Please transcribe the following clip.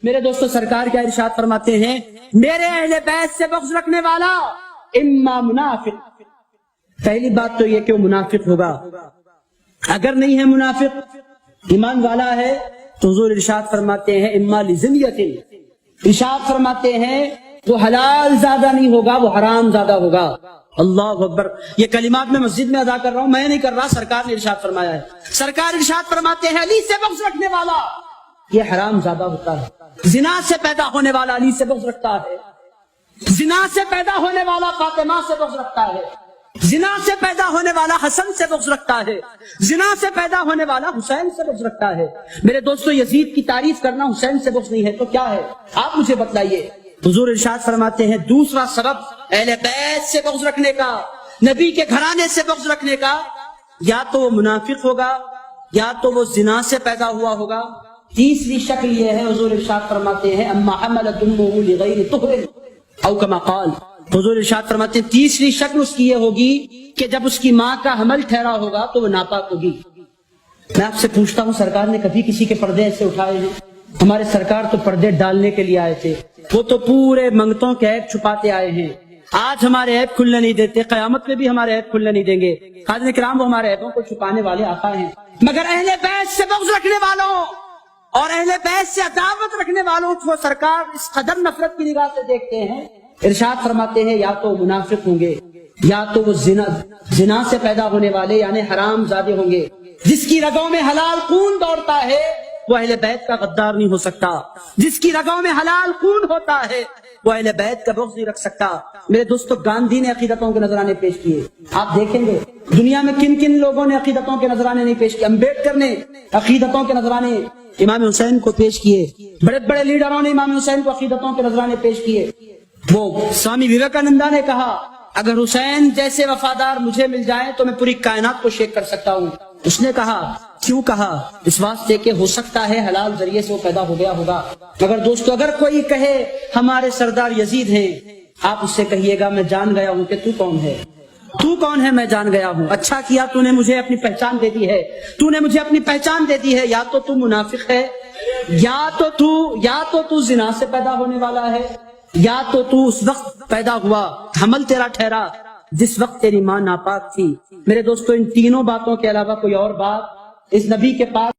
میرے دوستو سرکار کیا ارشاد فرماتے ہیں، میرے اہل بیت سے بغض رکھنے والا اما منافق، پہلی بات تو یہ کہ وہ منافق ہوگا، اگر نہیں ہے منافق ایمان والا ہے تو حضور ارشاد فرماتے ہیں اما لزنیت، ارشاد فرماتے ہیں وہ حلال زیادہ نہیں ہوگا، وہ حرام زیادہ ہوگا۔ اللہ اکبر، یہ کلمات میں مسجد میں ادا کر رہا ہوں، میں نہیں کر رہا، سرکار نے ارشاد فرمایا ہے۔ سرکار ارشاد فرماتے ہیں علی سے بغض رکھنے والا یہ حرام زیادہ ہوتا ہے، زنا سے پیدا ہونے والا علی سے بغض رکھتا ہے، زنا سے پیدا ہونے والا فاطمہ سے بغض رکھتا ہے، زنا سے پیدا ہونے والا حسن سے بغض رکھتا ہے، زنا سے پیدا ہونے والا حسین سے بغض رکھتا ہے۔ میرے دوستو یزید کی تعریف کرنا حسین سے بغض نہیں ہے تو کیا ہے، آپ مجھے بتلائیے۔ حضور ارشاد فرماتے ہیں دوسرا سبب اہل بیت سے بغض رکھنے کا، نبی کے گھرانے سے بغض رکھنے کا، یا تو وہ منافق ہوگا یا تو وہ زنا سے پیدا ہوا ہوگا۔ تیسری شکل یہ ہے، حضور ارشاد فرماتے ہیں اما حملت امہ لغیر طہر او کما قال، حضور ارشاد فرماتے ہیں تیسری شکل اس کی یہ ہوگی کہ جب اس کی ماں کا حمل ٹھہرا ہوگا تو وہ ناپاک ہوگی۔ میں آپ سے پوچھتا ہوں سرکار نے کبھی کسی کے پردے ایسے اٹھائے ہیں؟ ہمارے سرکار تو پردے ڈالنے کے لیے آئے تھے، وہ تو پورے منگتوں کے عیب چھپاتے آئے ہیں، آج ہمارے عیب کھلنے نہیں دیتے، قیامت میں بھی ہمارے عیب کھلنے نہیں دیں گے۔ حاضرین کرام، وہ ہمارے عیبوں کو چھپانے والے آقا ہیں، مگر اہل بیت سے بغض رکھنے والوں اور اہل بیت سے عداوت رکھنے والوں کو سرکار اس قدر نفرت کی نگاہ سے دیکھتے ہیں، ارشاد فرماتے ہیں یا تو منافق ہوں گے یا تو وہ زنا سے پیدا ہونے والے یعنی حرام زادے ہوں گے۔ جس کی رگوں میں حلال خون دوڑتا ہے وہ اہل بیت کا غدار نہیں ہو سکتا، جس کی رگوں میں حلال خون ہوتا ہے وہ اہل بیت کا بغض نہیں رکھ سکتا۔ میرے دوستو گاندھی نے عقیدتوں کے نذرانے پیش کیے، آپ دیکھیں گے دنیا میں کن کن لوگوں نے عقیدتوں کے نذرانے نہیں پیش کیے۔ امبیڈکر نے عقیدتوں کے نذرانے امام حسین کو پیش کیے، بڑے بڑے لیڈروں نے امام حسین کو عقیدتوں کے نذرانے پیش کیے۔ وہ سوامی وویکانندا نے کہا اگر حسین جیسے وفادار مجھے مل جائیں تو میں پوری کائنات کو شیک کر سکتا ہوں۔ اس نے کہا کیوں کہا؟ اس واسطے کہ ہو سکتا ہے حلال ذریعے سے وہ پیدا ہو گیا ہوگا۔ مگر دوستو اگر کوئی کہے ہمارے سردار یزید ہیں، آپ اس سے کہیے گا میں جان گیا ہوں کہ تو کون ہے، تو کون ہے، میں جان گیا ہوں، اچھا کیا تو نے مجھے اپنی پہچان دے دی ہے، تو نے مجھے اپنی پہچان دے دی ہے، یا تو منافق ہے یا تو زنا سے پیدا ہونے والا ہے، یا تو اس وقت پیدا ہوا حمل تیرا ٹھہرا جس وقت تیری ماں ناپاک تھی۔ میرے دوستو ان تینوں باتوں کے علاوہ کوئی اور بات اس نبی کے پاس